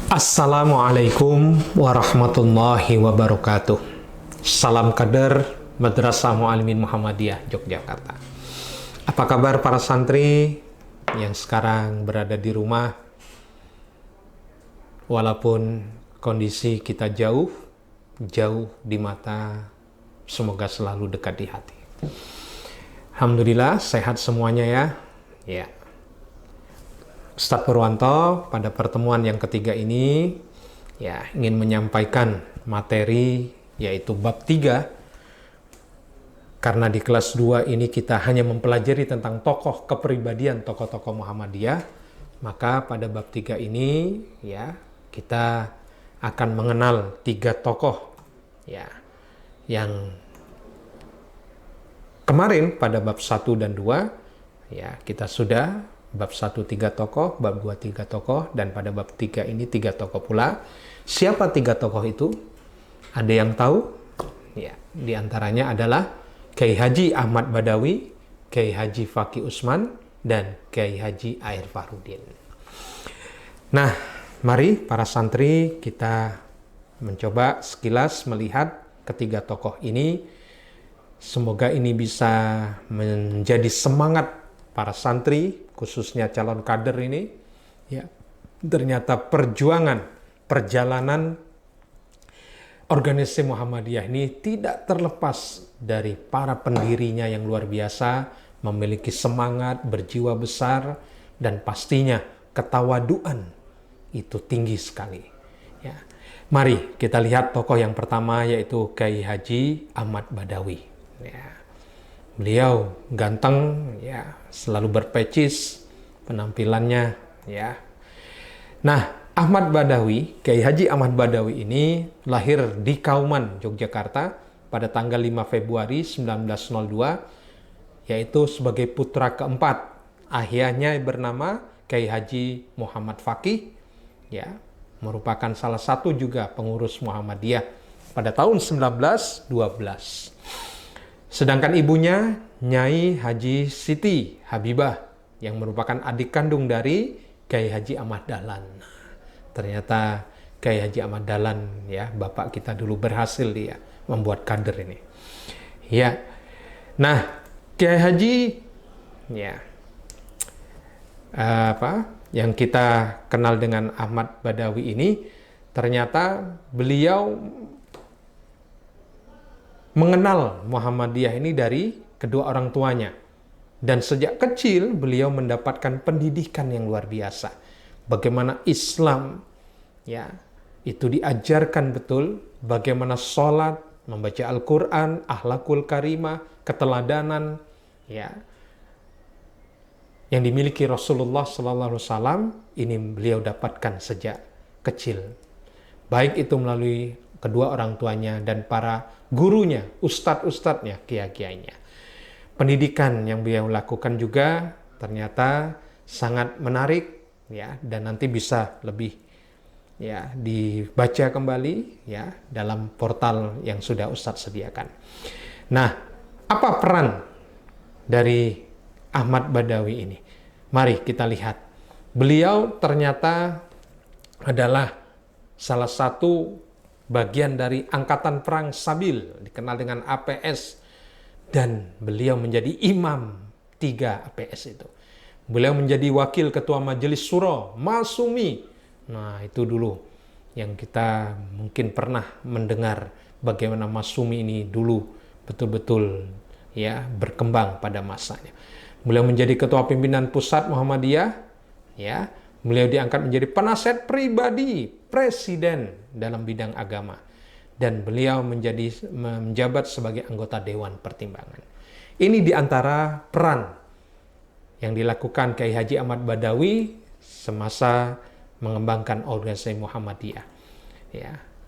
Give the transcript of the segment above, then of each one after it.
Assalamualaikum warahmatullahi wabarakatuh. Salam kader Madrasah Mu'allimin Muhammadiyah Yogyakarta. Apa kabar para santri yang sekarang berada di rumah? Walaupun kondisi kita jauh di mata, semoga selalu dekat di hati. Alhamdulillah sehat semuanya ya. Ya. Ustadz Purwanto pada pertemuan yang ketiga ini ingin menyampaikan materi yaitu bab 3. Karena di kelas 2 ini kita hanya mempelajari tentang tokoh kepribadian tokoh-tokoh Muhammadiyah, maka pada bab 3 ini kita akan mengenal 3 tokoh yang kemarin pada bab 1 dan 2 kita sudah bab 1 3 tokoh, bab 2 3 tokoh, dan pada bab 3 ini 3 tokoh pula. Siapa 3 tokoh itu? Ada yang tahu? Ya, di antaranya adalah Kiai Haji Ahmad Badawi, Kiai Haji Faqih Usman, dan Kiai Haji Air Fahrudin. Nah, mari para santri kita mencoba sekilas melihat ketiga tokoh ini. Semoga ini bisa menjadi semangat para santri, khususnya calon kader ini, ternyata perjalanan organisasi Muhammadiyah ini tidak terlepas dari para pendirinya yang luar biasa, memiliki semangat, berjiwa besar, dan pastinya ketawaduan itu tinggi sekali. Ya. Mari kita lihat tokoh yang pertama yaitu Kiai Haji Ahmad Badawi. Ya. Beliau ganteng, selalu berpecis penampilannya, Nah, Ahmad Badawi, Kiai Haji Ahmad Badawi ini lahir di Kauman, Yogyakarta pada tanggal 5 Februari 1902, yaitu sebagai putra keempat. Ayahnya bernama Kiai Haji Muhammad Faqih, merupakan salah satu juga pengurus Muhammadiyah pada tahun 1912. Sedangkan ibunya Nyai Haji Siti Habibah yang merupakan adik kandung dari Kiai Haji Ahmad Dahlan. Ternyata Kiai Haji Ahmad Dahlan bapak kita dulu berhasil membuat kader ini. Nah, Kiai Haji yang kita kenal dengan Ahmad Badawi ini ternyata beliau mengenal Muhammadiyah ini dari kedua orang tuanya. Dan sejak kecil beliau mendapatkan pendidikan yang luar biasa. Bagaimana Islam itu diajarkan betul, bagaimana sholat, membaca Al-Quran, akhlakul karimah, keteladanan yang dimiliki Rasulullah SAW, ini beliau dapatkan sejak kecil. Baik itu melalui kedua orang tuanya dan para gurunya, ustadz-ustadznya, kiai-kiainya. Pendidikan yang beliau lakukan juga ternyata sangat menarik dan nanti bisa lebih dibaca kembali dalam portal yang sudah ustadz sediakan. Nah, apa peran dari Ahmad Badawi ini? Mari kita lihat. Beliau ternyata adalah salah satu bagian dari Angkatan Perang Sabil, dikenal dengan APS, dan beliau menjadi imam 3 APS itu. Beliau menjadi wakil ketua Majelis Syuro, Masumi. Nah, itu dulu yang kita mungkin pernah mendengar bagaimana Masumi ini dulu betul-betul berkembang pada masanya. Beliau menjadi ketua pimpinan pusat Muhammadiyah, beliau diangkat menjadi penasihat pribadi presiden dalam bidang agama, dan beliau menjabat sebagai anggota Dewan Pertimbangan. Ini diantara peran yang dilakukan Kiai Haji Ahmad Badawi semasa mengembangkan organisasi Muhammadiyah.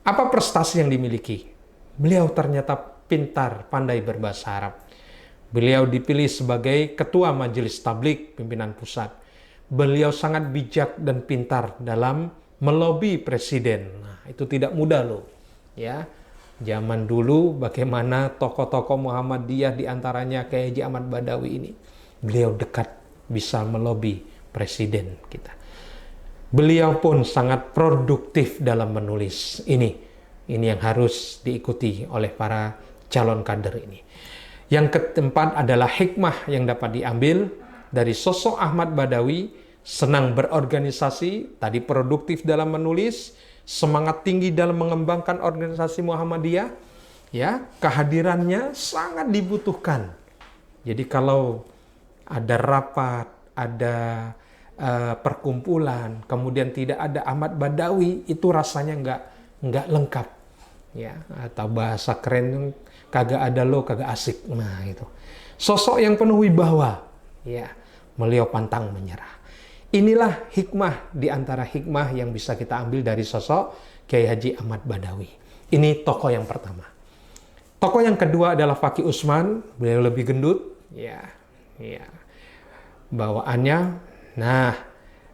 Apa prestasi yang dimiliki? Beliau ternyata pintar, pandai berbahasa Arab. Beliau dipilih sebagai ketua Majelis Tabligh pimpinan pusat. Beliau sangat bijak dan pintar dalam melobi presiden. Nah, itu tidak mudah loh. Zaman dulu bagaimana tokoh-tokoh Muhammadiyah diantaranya Kiai Haji Ahmad Badawi ini. Beliau dekat bisa melobi presiden kita. Beliau pun sangat produktif dalam menulis. Ini yang harus diikuti oleh para calon kader ini. Yang keempat adalah hikmah yang dapat diambil dari sosok Ahmad Badawi, senang berorganisasi, tadi produktif dalam menulis, semangat tinggi dalam mengembangkan organisasi Muhammadiyah, ya, kehadirannya sangat dibutuhkan. Jadi kalau ada rapat, ada perkumpulan, kemudian tidak ada Ahmad Badawi, itu rasanya nggak lengkap, ya. Atau bahasa keren, kagak ada lo, kagak asik. Nah itu sosok yang penuh wibawa, ya, beliau pantang menyerah. Inilah hikmah di antara hikmah yang bisa kita ambil dari sosok Kiai Haji Ahmad Badawi. Ini tokoh yang pertama. Tokoh yang kedua adalah Fakih Usman. Beliau lebih gendut, ya. Bawaannya. Nah,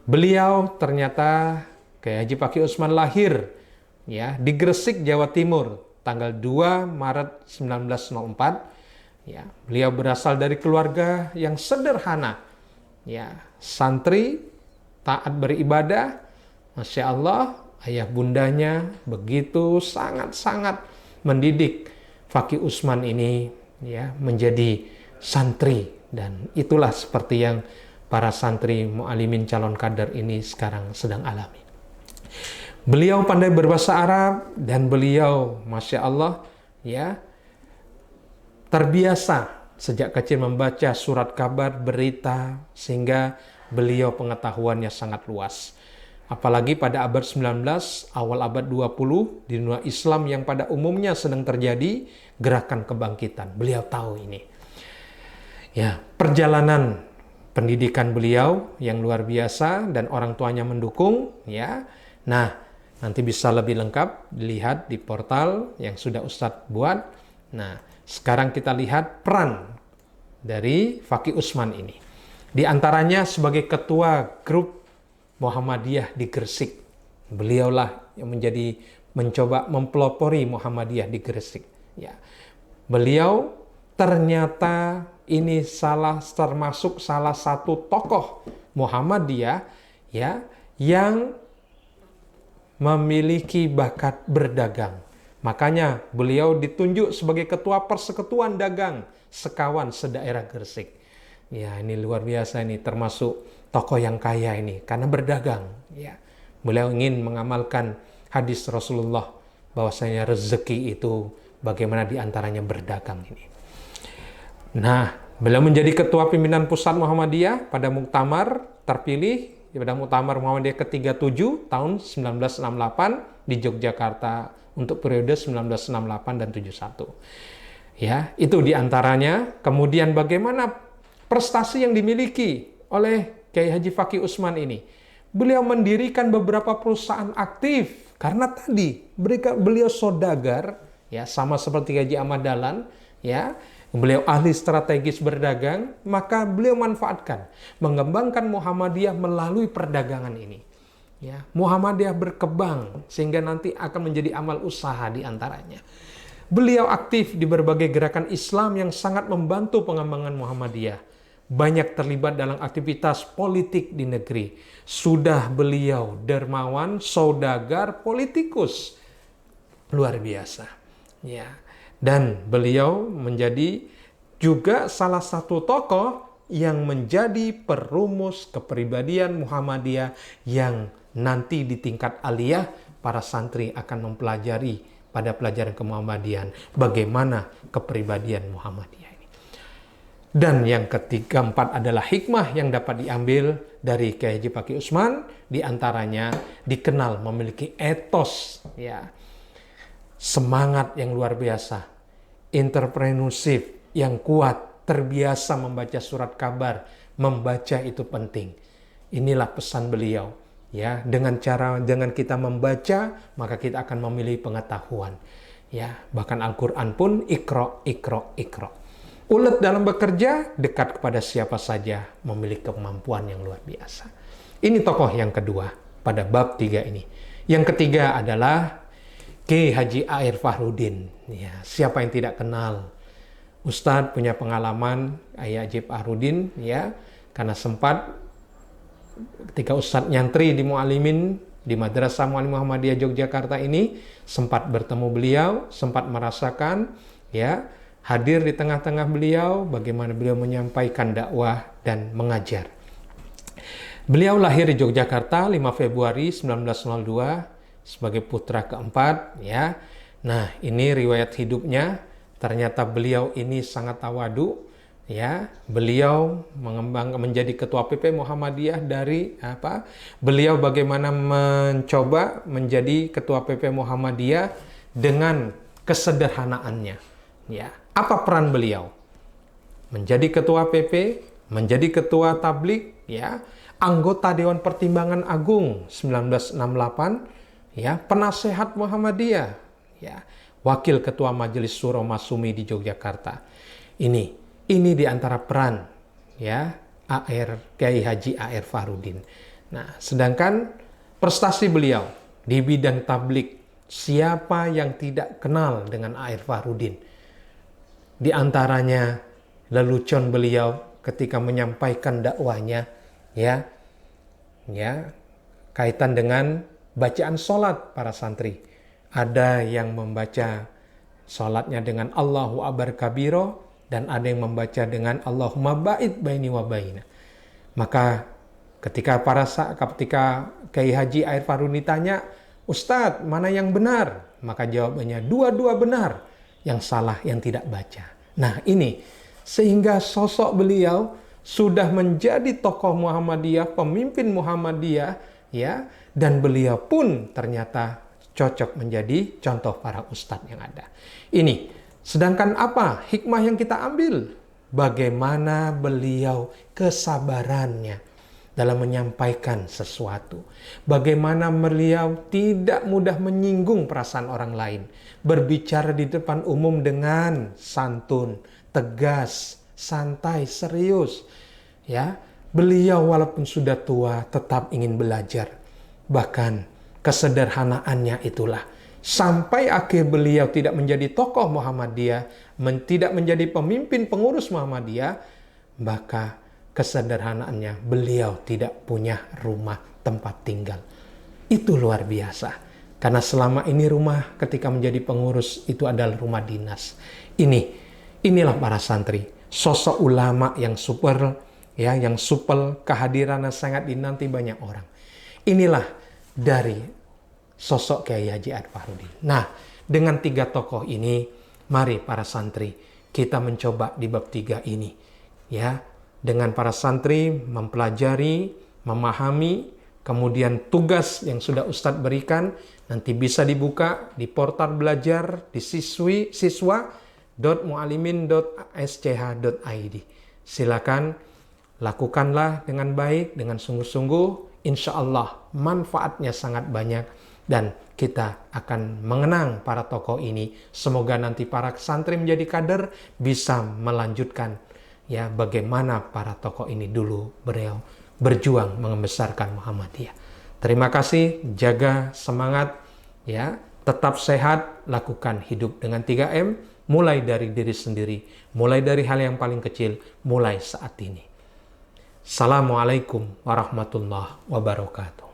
beliau ternyata Kiai Haji Fakih Usman lahir, ya, di Gresik, Jawa Timur, tanggal 2 Maret 1904. Ya, beliau berasal dari keluarga yang sederhana, ya, santri, taat beribadah. Masya Allah, ayah bundanya begitu sangat-sangat mendidik Fakih Usman ini, ya, menjadi santri. Dan itulah seperti yang para santri mu'alimin calon kader ini sekarang sedang alami. Beliau pandai berbahasa Arab dan beliau, Masya Allah, ya, terbiasa sejak kecil membaca surat kabar, berita, sehingga beliau pengetahuannya sangat luas. Apalagi pada abad 19, awal abad 20, di dunia Islam yang pada umumnya sedang terjadi gerakan kebangkitan. Beliau tahu ini. Ya, perjalanan pendidikan beliau yang luar biasa dan orang tuanya mendukung, ya. Nah, nanti bisa lebih lengkap dilihat di portal yang sudah Ustadz buat. Nah, sekarang kita lihat peran dari Fakih Usman ini. Di antaranya sebagai ketua grup Muhammadiyah di Gresik. Beliaulah yang mencoba mempelopori Muhammadiyah di Gresik. Ya. Beliau ternyata ini termasuk salah satu tokoh Muhammadiyah, ya, yang memiliki bakat berdagang. Makanya beliau ditunjuk sebagai ketua persekutuan dagang sekawan sedaerah Gresik. Ya, ini luar biasa, ini termasuk tokoh yang kaya ini karena berdagang, ya. Beliau ingin mengamalkan hadis Rasulullah bahwasanya rezeki itu bagaimana diantaranya berdagang ini. Nah, beliau menjadi ketua pimpinan pusat Muhammadiyah pada muktamar terpilih pada muktamar Muhammadiyah ke-37 tahun 1968 di Yogyakarta untuk periode 1968 dan 71. Ya, itu diantaranya. Kemudian bagaimana prestasi yang dimiliki oleh Kiai Haji Fakih Usman ini? Beliau mendirikan beberapa perusahaan aktif karena tadi beliau saudagar, ya, sama seperti Haji Ahmad Dahlan, ya. Beliau ahli strategis berdagang, maka beliau manfaatkan, mengembangkan Muhammadiyah melalui perdagangan ini. Ya, Muhammadiyah berkembang sehingga nanti akan menjadi amal usaha di antaranya. Beliau aktif di berbagai gerakan Islam yang sangat membantu pengembangan Muhammadiyah. Banyak terlibat dalam aktivitas politik di negeri. Sudah beliau dermawan, saudagar, politikus. Luar biasa. Ya. Dan beliau menjadi juga salah satu tokoh yang menjadi perumus kepribadian Muhammadiyah yang nanti di tingkat aliyah para santri akan mempelajari pada pelajaran kemuhammadian bagaimana kepribadian Muhammadiyah ini. Dan yang keempat adalah hikmah yang dapat diambil dari Kiai Haji Fakih Usman, di antaranya dikenal memiliki etos, ya, semangat yang luar biasa, entrepreneurship yang kuat, terbiasa membaca surat kabar, membaca itu penting. Inilah pesan beliau, ya, dengan kita membaca, maka kita akan memilih pengetahuan. Ya, bahkan Al-Qur'an pun ikra. Ulet dalam bekerja, dekat kepada siapa saja, memiliki kemampuan yang luar biasa. Ini tokoh yang kedua pada bab 3 ini. Yang ketiga adalah Kiai Haji A'ir Fahrudin. Ya, siapa yang tidak kenal? Ustadz punya pengalaman Kiai Haji Fahrudin, ya, karena sempat ketika Ustadz nyantri di Mu'alimin, di Madrasah Mu'alim Muhammadiyah Yogyakarta ini, sempat bertemu beliau, sempat merasakan, ya, hadir di tengah-tengah beliau, bagaimana beliau menyampaikan dakwah dan mengajar. Beliau lahir di Yogyakarta 5 Februari 1902 sebagai putra keempat, ya. Nah, ini riwayat hidupnya. Ternyata beliau ini sangat tawadu, ya. Beliau mengembang menjadi ketua PP Muhammadiyah dari apa? Beliau bagaimana mencoba menjadi ketua PP Muhammadiyah dengan kesederhanaannya, ya. Apa peran beliau? Menjadi ketua PP, menjadi ketua tablik, ya. Anggota Dewan Pertimbangan Agung 1968, ya, penasehat Muhammadiyah, ya, wakil ketua Majelis Syuro Masumi di Yogyakarta. Ini di antara peran, ya, Kiai Haji A.R. Fahrudin. Nah, sedangkan prestasi beliau di bidang tablik, siapa yang tidak kenal dengan A.R. Fahrudin? Di antaranya lelucon beliau ketika menyampaikan dakwahnya, ya, kaitan dengan bacaan sholat para santri. Ada yang membaca sholatnya dengan Allahu Akbar kabiro, dan ada yang membaca dengan Allahumma ba'id baini wa baina. Maka ketika Kiai Haji A.R. Fahrudin ditanya, Ustadz, mana yang benar? Maka jawabannya, dua-dua benar. Yang salah yang tidak baca. Nah, ini sehingga sosok beliau sudah menjadi tokoh Muhammadiyah, pemimpin Muhammadiyah, ya, dan beliau pun ternyata cocok menjadi contoh para ustadz yang ada. Ini, sedangkan apa hikmah yang kita ambil? Bagaimana beliau kesabarannya dalam menyampaikan sesuatu. Bagaimana beliau tidak mudah menyinggung perasaan orang lain. Berbicara di depan umum dengan santun, tegas, santai, serius. Ya, beliau walaupun sudah tua tetap ingin belajar. Bahkan kesederhanaannya itulah sampai akhir beliau tidak menjadi tokoh Muhammadiyah, tidak menjadi pemimpin pengurus Muhammadiyah, maka kesederhanaannya beliau tidak punya rumah tempat tinggal. Itu luar biasa. Karena selama ini rumah ketika menjadi pengurus itu adalah rumah dinas. Inilah para santri, sosok ulama yang super, ya, yang supel, kehadirannya sangat dinanti banyak orang. Inilah dari sosok Kiai Haji A.R. Fahrudin. Nah, dengan 3 tokoh ini, mari para santri kita mencoba di bab 3 ini, ya, dengan para santri mempelajari, memahami, kemudian tugas yang sudah Ustadz berikan nanti bisa dibuka di portal belajar di siswa.mualimin.sch.id. Silakan lakukanlah dengan baik, dengan sungguh-sungguh. Insya Allah manfaatnya sangat banyak dan kita akan mengenang para tokoh ini. Semoga nanti para santri menjadi kader bisa melanjutkan, ya, bagaimana para tokoh ini dulu beliau berjuang membesarkan Muhammadiyah. Terima kasih, jaga semangat, ya, tetap sehat, lakukan hidup dengan 3M, mulai dari diri sendiri, mulai dari hal yang paling kecil, mulai saat ini. Assalamualaikum warahmatullahi wabarakatuh.